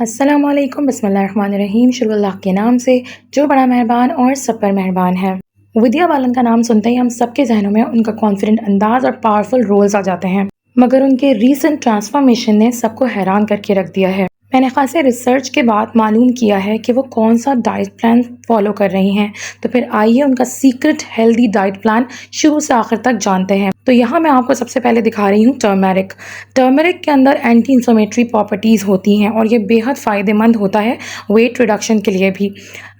अस्सलामुअलैकुम बिस्मिल्लाहिर्रहमानिर्रहीम। शुरू अल्लाह के नाम से जो बड़ा मेहरबान और सब पर मेहरबान है। विद्या बालन का नाम सुनते ही हम सबके जहनों में उनका कॉन्फिडेंट अंदाज और पावरफुल रोल्स आ जाते हैं, मगर उनके रीसेंट ट्रांसफॉर्मेशन ने सबको हैरान करके रख दिया है। मैंने खासे रिसर्च के बाद मालूम किया है कि वो कौन सा डाइट प्लान फॉलो कर रही हैं। तो फिर आइए उनका सीक्रेट हेल्दी डाइट प्लान शुरू से आखिर तक जानते हैं। तो यहाँ मैं आपको सबसे पहले दिखा रही हूँ टर्मरिक। टर्मरिक के अंदर एंटी इंफ्लेमेटरी प्रॉपर्टीज़ होती हैं और ये बेहद फ़ायदेमंद होता है वेट रिडक्शन के लिए भी।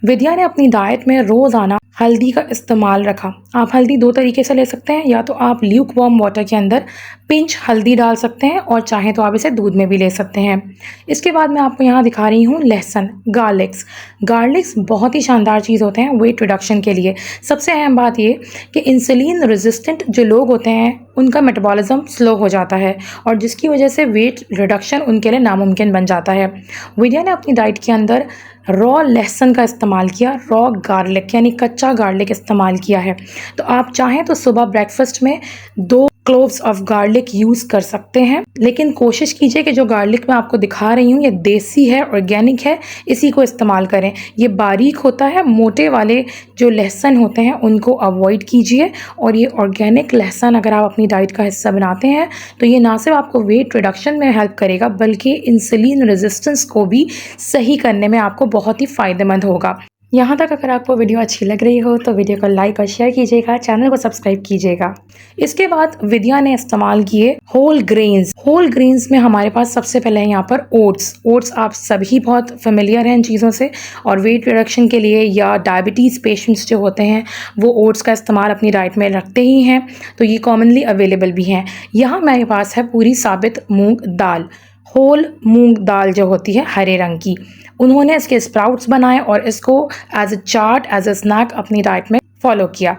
विद्या ने अपनी डाइट में रोज़ाना हल्दी का इस्तेमाल रखा। आप हल्दी दो तरीके से ले सकते हैं, या तो आप ल्यूक वार्म वाटर के अंदर पिंच हल्दी डाल सकते हैं और चाहें तो आप इसे दूध में भी ले सकते हैं। इसके बाद मैं आपको यहाँ दिखा रही हूँ लहसुन, गार्लिक्स। गार्लिक्स बहुत ही शानदार चीज़ होते हैं वेट रिडक्शन के लिए। सबसे अहम बात ये कि इंसुलिन रेजिस्टेंट जो लोग होते हैं उनका मेटाबॉलिज्म स्लो हो जाता है और जिसकी वजह से वेट रिडक्शन उनके लिए नामुमकिन बन जाता है। विद्या ने अपनी डाइट के अंदर रॉ लहसुन का इस्तेमाल किया, रॉ गार्लिक यानी कच्चा गार्लिक इस्तेमाल किया है। तो आप चाहें तो सुबह ब्रेकफास्ट में 2 क्लोव्स ऑफ गार्लिक यूज़ कर सकते हैं, लेकिन कोशिश कीजिए कि जो गार्लिक मैं आपको दिखा रही हूँ ये देसी है, ऑर्गेनिक है, इसी को इस्तेमाल करें। ये बारीक होता है, मोटे वाले जो लहसुन होते हैं उनको अवॉइड कीजिए। और ये ऑर्गेनिक लहसुन अगर आप अपनी डाइट का हिस्सा बनाते हैं तो ये ना सिर्फ आपको वेट रिडक्शन में हेल्प करेगा बल्कि इंसुलिन रेजिस्टेंस को भी सही करने में आपको बहुत ही फ़ायदेमंद होगा। यहाँ तक अगर आपको वीडियो अच्छी लग रही हो तो वीडियो को लाइक और शेयर कीजिएगा, चैनल को सब्सक्राइब कीजिएगा। इसके बाद विद्या ने इस्तेमाल किए होल ग्रेन्स। होल ग्रेन्स में हमारे पास सबसे पहले है यहाँ पर ओट्स। ओट्स आप सभी बहुत फेमिलियर हैं इन चीज़ों से, और वेट रिडक्शन के लिए या डायबिटीज़ पेशेंट्स जो होते हैं वो ओट्स का इस्तेमाल अपनी डाइट में रखते ही हैं, तो ये कॉमनली अवेलेबल भी हैं। यहाँ मेरे पास है पूरी साबित मूंग दाल, होल मूंग दाल जो होती है हरे रंग की। उन्होंने इसके स्प्राउट्स बनाए और इसको as a chaat, as a snack अपनी डाइट में फॉलो किया।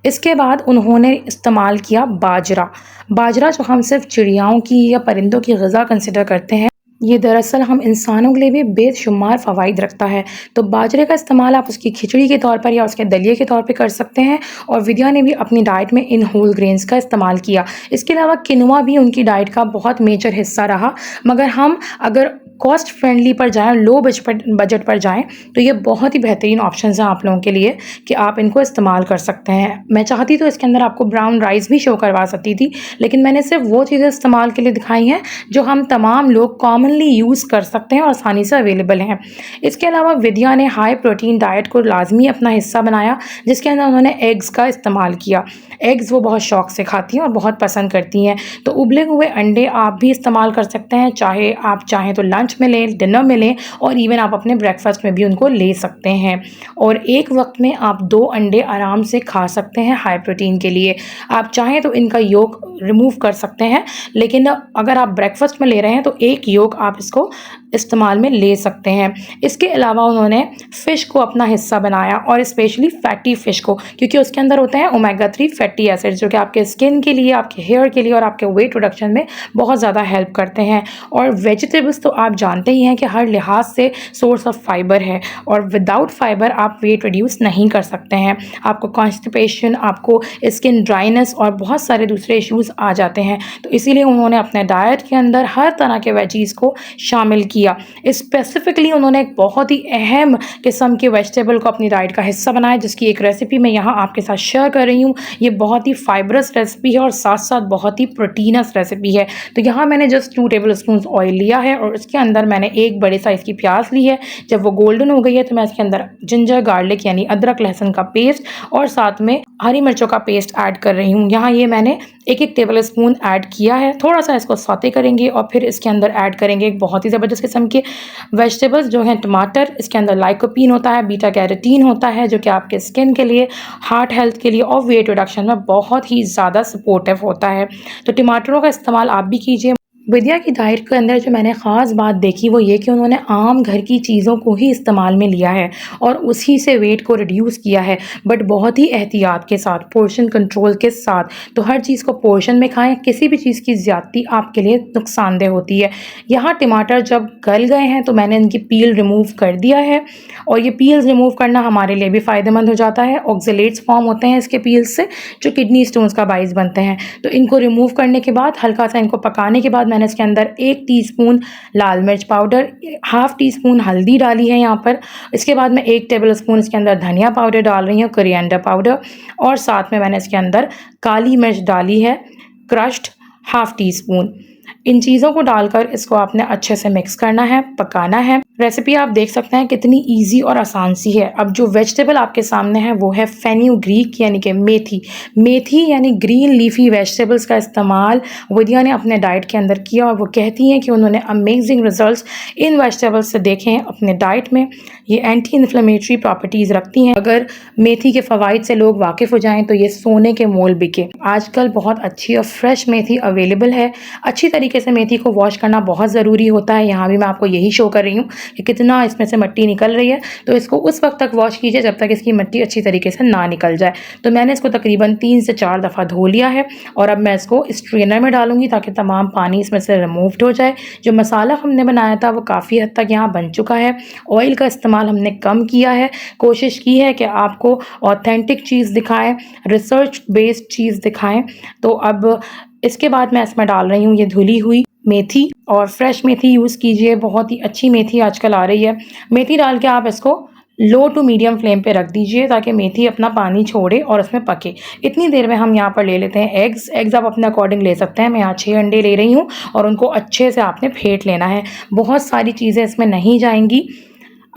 इसके बाद उन्होंने इस्तेमाल किया बाजरा। बाजरा जो हम सिर्फ चिड़ियाओं की या परिंदों की ग़िज़ा कंसिडर करते हैं, ये दरअसल हम इंसानों के लिए भी बेशुमार फ़वाइद रखता है। तो बाजरे का इस्तेमाल आप उसकी खिचड़ी के तौर पर या उसके दलिए के तौर पे कर सकते हैं। और विद्या ने भी अपनी डाइट में इन होल ग्रेन्स का इस्तेमाल किया। इसके अलावा किनुआ भी उनकी डाइट का बहुत मेजर हिस्सा रहा, मगर हम अगर कॉस्ट फ्रेंडली पर जाएं, लो बजट पर जाएं, तो ये बहुत ही बेहतरीन ऑप्शंस हैं आप लोगों के लिए कि आप इनको इस्तेमाल कर सकते हैं। मैं चाहती तो इसके अंदर आपको ब्राउन राइस भी शो करवा सकती थी, लेकिन मैंने सिर्फ वो चीज़ें इस्तेमाल के लिए दिखाई हैं जो हम तमाम लोग कॉमनली यूज़ कर सकते हैं और आसानी से अवेलेबल हैं। इसके अलावा विद्या ने हाई प्रोटीन डाइट को लाजमी अपना हिस्सा बनाया, जिसके अंदर उन्होंने एग्स का इस्तेमाल किया। एग्स वो बहुत शौक से खाती हैं और बहुत पसंद करती हैं, तो उबले हुए अंडे आप भी इस्तेमाल कर सकते हैं। चाहे आप चाहें तो लंच में लें, डिनर में लें, और इवन आप अपने ब्रेकफास्ट में भी उनको ले सकते हैं। और एक वक्त में आप 2 अंडे आराम से खा सकते हैं हाई प्रोटीन के लिए। आप चाहें तो इनका योक रिमूव कर सकते हैं, लेकिन अगर आप ब्रेकफास्ट में ले रहे हैं तो एक योक आप इसको इस्तेमाल में ले सकते हैं। इसके अलावा उन्होंने फ़िश को अपना हिस्सा बनाया, और स्पेशली फैटी फ़िश को, क्योंकि उसके अंदर होते हैं ओमेगा 3 फैटी एसिड्स जो कि आपके स्किन के लिए, आपके हेयर के लिए और आपके वेट रिडक्शन में बहुत ज़्यादा हेल्प करते हैं। और वेजिटेबल्स तो आप जानते ही हैं कि हर लिहाज से सोर्स ऑफ फाइबर है, और विदाउट फाइबर आप वेट रिड्यूस नहीं कर सकते हैं। आपको कॉन्स्टिपेशन, आपको स्किन ड्राइनेस और बहुत सारे दूसरे इश्यूज़ आ जाते हैं। तो इसीलिए उन्होंने अपने डाइट के अंदर हर तरह के वेजीज़ को शामिल किया। स्पेसिफिकली उन्होंने एक बहुत ही अहम किस्म के वेजिटेबल को अपनी डाइट का हिस्सा बनाया, जिसकी एक रेसिपी मैं यहाँ आपके साथ शेयर कर रही हूँ। ये बहुत ही फाइबरस रेसिपी है और साथ साथ बहुत ही प्रोटीनस रेसिपी है। तो यहाँ मैंने जस्ट 2 टेबल स्पून ऑयल लिया है और इसके अंदर मैंने एक बड़े साइज़ की प्याज ली है। जब वो गोल्डन हो गई है तो मैं इसके अंदर जिंजर गार्लिक यानी अदरक लहसुन का पेस्ट और साथ में हरी मिर्चों का पेस्ट ऐड कर रही हूँ। यहाँ ये मैंने 1-1 टेबल स्पून ऐड किया है। थोड़ा सा इसको सौते करेंगे और फिर इसके अंदर ऐड करेंगे एक बहुत ही ज़बरदस्त किस्म के वेजिटेबल्स जो हैं टमाटर। इसके अंदर लाइकोपीन होता है, बीटा कैरोटीन होता है, जो कि आपके स्किन के लिए, हार्ट हेल्थ के लिए और वेट रिडक्शन में बहुत ही ज़्यादा सपोर्टिव होता है। तो टमाटरों का इस्तेमाल आप भी कीजिए। विद्या की डाइट के अंदर जो मैंने ख़ास बात देखी वो ये कि उन्होंने आम घर की चीज़ों को ही इस्तेमाल में लिया है और उसी से वेट को रिड्यूस किया है, बट बहुत ही एहतियात के साथ, पोर्शन कंट्रोल के साथ। तो हर चीज़ को पोर्शन में खाएं, किसी भी चीज़ की ज़्यादती आपके लिए नुकसानदेह होती है। यहाँ टमाटर जब गल गए हैं तो मैंने इनकी पील रिमूव कर दिया है, और ये पील्स रिमूव करना हमारे लिए भी फ़ायदेमंद हो जाता है। ऑक्जेलेट्स फॉर्म होते हैं इसके पील्स से, जो किडनी स्टोन्स का बाइस बनते हैं। तो इनको रिमूव करने के बाद हल्का सा इनको पकाने के बाद मैंने मैंने इसके अंदर 1 टीस्पून लाल मिर्च पाउडर, हाफ़ टी स्पून हल्दी डाली है यहाँ पर। इसके बाद मैं 1 टेबल स्पून इसके अंदर धनिया पाउडर डाल रही हूँ, कोरिएंडर पाउडर, और साथ में मैंने इसके अंदर काली मिर्च डाली है क्रश्ड हाफ़ टी स्पून। इन चीज़ों को डालकर इसको आपने अच्छे से मिक्स करना है, पकाना है। रेसिपी आप देख सकते हैं कितनी इजी और आसान सी है। अब जो वेजिटेबल आपके सामने है वो है फेन्यूग्रीक यानी कि मेथी। मेथी यानी ग्रीन लीफी वेजिटेबल्स का इस्तेमाल विद्या ने अपने डाइट के अंदर किया और वो कहती हैं कि उन्होंने अमेजिंग रिजल्ट्स इन वेजिटेबल्स से देखे हैं अपने डाइट में। ये एंटी इन्फ्लेमेटरी प्रॉपर्टीज़ रखती हैं। अगर मेथी के फ़वाइद से लोग वाकिफ़ हो जाएँ तो ये सोने के मोल बिके। आजकल बहुत अच्छी और फ्रेश मेथी अवेलेबल है। अच्छी तरीके से मेथी को वॉश करना बहुत ज़रूरी होता है। यहाँ भी मैं आपको यही शो कर रही हूँ कि कितना इसमें से मिट्टी निकल रही है। तो इसको उस वक्त तक वॉश कीजिए जब तक इसकी मिट्टी अच्छी तरीके से ना निकल जाए। तो मैंने इसको तकरीबन 3 से 4 दफ़ा धो लिया है और अब मैं इसको स्ट्रेनर में डालूंगी ताकि तमाम पानी इसमें से रिमूव्ड हो जाए। जो मसाला हमने बनाया था वो काफ़ी हद तक यहाँ बन चुका है। ऑयल का इस्तेमाल हमने कम किया है। कोशिश की है कि आपको ऑथेंटिक चीज़ दिखाएं, रिसर्च बेस्ड चीज़ दिखाएं। तो अब इसके बाद मैं इसमें डाल रही हूँ ये धुली हुई मेथी, और फ्रेश मेथी यूज़ कीजिए। बहुत ही अच्छी मेथी आजकल आ रही है। मेथी डाल के आप इसको लो टू मीडियम फ्लेम पे रख दीजिए ताकि मेथी अपना पानी छोड़े और उसमें पके। इतनी देर में हम यहाँ पर ले लेते हैं एग्स आप अपने अकॉर्डिंग ले सकते हैं। मैं यहाँ 6 अंडे ले रही हूँ और उनको अच्छे से आपने फेंट लेना है। बहुत सारी चीज़ें इसमें नहीं जाएंगी।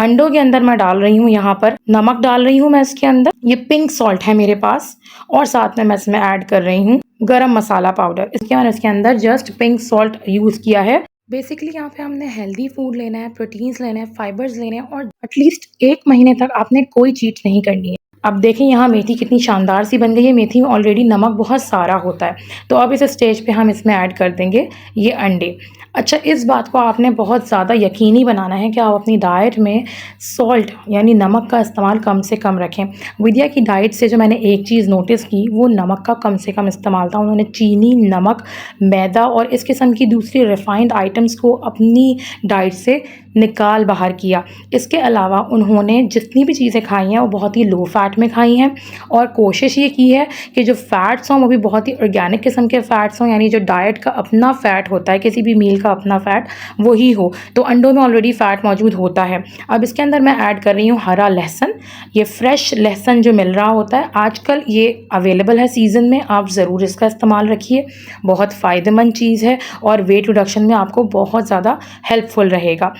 अंडों के अंदर मैं डाल रही हूँ यहाँ पर नमक डाल रही हूँ मैं इसके अंदर, ये पिंक सॉल्ट है मेरे पास, और साथ में मैं इसमें ऐड कर रही हूँ गरम मसाला पाउडर। इसके अंदर जस्ट पिंक सॉल्ट यूज़ किया है। बेसिकली यहाँ पे हमने हेल्दी फूड लेना है, प्रोटीन्स लेने हैं, फाइबर्स लेने हैं, और एटलीस्ट 1 महीने तक आपने कोई चीट नहीं करनी है। अब देखें यहाँ मेथी कितनी शानदार सी बन गई है। मेथी में ऑलरेडी नमक बहुत सारा होता है। तो अब इस स्टेज पे हम इसमें ऐड कर देंगे ये अंडे। अच्छा, इस बात को आपने बहुत ज़्यादा यकीनी बनाना है कि आप अपनी डाइट में सॉल्ट यानी नमक का इस्तेमाल कम से कम रखें। विद्या की डाइट से जो मैंने एक चीज़ नोटिस की वो नमक का कम से कम इस्तेमाल था। उन्होंने चीनी, नमक, मैदा और इस किस्म की दूसरी रिफ़ाइंड आइटम्स को अपनी डाइट से निकाल बाहर किया। इसके अलावा उन्होंने जितनी भी चीज़ें खाई हैं वो बहुत ही लो फैट में खाई हैं, और कोशिश ये की है कि जो फ़ैट्स हों वो भी बहुत ही ऑर्गेनिक किस्म के फ़ैट्स हों, यानी जो डाइट का अपना फ़ैट होता है, किसी भी मील का अपना फ़ैट वही हो। तो अंडों में ऑलरेडी फ़ैट मौजूद होता है। अब इसके अंदर मैं ऐड कर रही हूँ हरा लहसुन। ये फ्रेश लहसुन जो मिल रहा होता है आजकल, ये अवेलेबल है सीज़न में, आप ज़रूर इसका इस्तेमाल रखिए। बहुत फ़ायदेमंद चीज़ है और वेट रिडक्शन में आपको बहुत ज़्यादा हेल्पफुल रहेगा।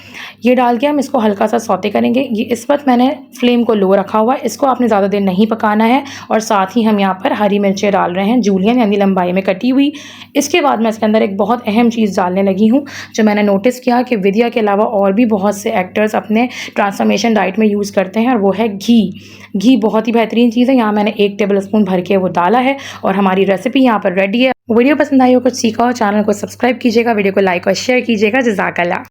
ये डाल के हम इसको हल्का सा सौते करेंगे। ये इस वक्त मैंने फ्लेम को लो रखा हुआ है, इसको आपने ज़्यादा देर नहीं पकाना है। और साथ ही हम यहाँ पर हरी मिर्चें डाल रहे हैं, जूलियन यानी लंबाई में कटी हुई। इसके बाद मैं इसके अंदर एक बहुत अहम चीज़ डालने लगी हूँ जो मैंने नोटिस किया कि विद्या के अलावा और भी बहुत से एक्टर्स अपने ट्रांसफॉर्मेशन डाइट में यूज़ करते हैं, और वो है घी। घी बहुत ही बेहतरीन चीज़ है। यहाँ मैंने 1 टेबल स्पून भर के वो डाला है और हमारी रेसिपी यहाँ पर रेडी है। वीडियो पसंद आई हो, कुछ सीखा हो, चैनल को सब्सक्राइब कीजिएगा, वीडियो को लाइक और शेयर कीजिएगा। जज़ाकल्लाह।